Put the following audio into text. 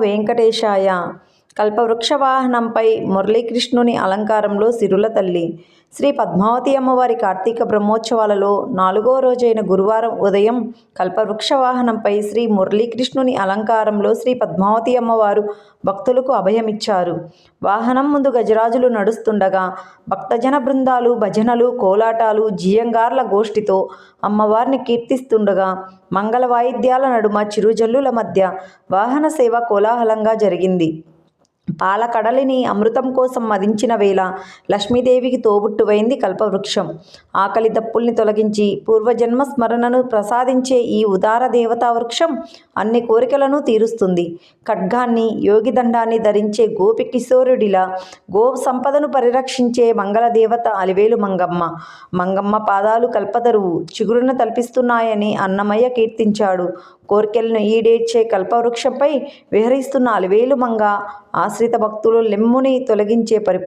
వెంకటేశాయ. కల్పవృక్ష వాహనంపై మురళీకృష్ణుని అలంకారంలో సిరుల తల్లి. శ్రీ పద్మావతి అమ్మవారి కార్తీక బ్రహ్మోత్సవాలలో 4వ రోజైన గురువారం ఉదయం కల్పవృక్ష వాహనంపై శ్రీ మురళీకృష్ణుని అలంకారంలో శ్రీ పద్మావతి అమ్మవారు భక్తులకు అభయమిచ్చారు. వాహనం ముందు గజరాజులు నడుస్తుండగా భక్తజన బృందాలు భజనలు, కోలాటాలు, జియంగార్ల గోష్ఠితో అమ్మవారిని కీర్తిస్తుండగా మంగళ వాయిద్యాల నడుమ చిరుజల్లుల మధ్య వాహన సేవ కోలాహలంగా జరిగింది. పాలకడలిని అమృతం కోసం మదించిన వేళ లక్ష్మీదేవికి తోబుట్టువైంది కల్పవృక్షం. ఆకలి దప్పుల్ని తొలగించి పూర్వజన్మ స్మరణను ప్రసాదించే ఈ ఉదార దేవతా వృక్షం అన్ని కోరికలను తీరుస్తుంది. ఖడ్గాన్ని, యోగిదండాన్ని ధరించే గోపి కిశోరుడిలా గో సంపదను పరిరక్షించే మంగళదేవత అలివేలు మంగమ్మ. మంగమ్మ పాదాలు కల్పతరువు చిగురును తలపిస్తున్నాయని అన్నమయ్య కీర్తించాడు. కోర్కెలను ఈడేర్చే కల్పవృక్షంపై విహరిస్తున్న అలివేలు మంగ ఆశ్రిత భక్తులు లెమ్ముని తొలగించే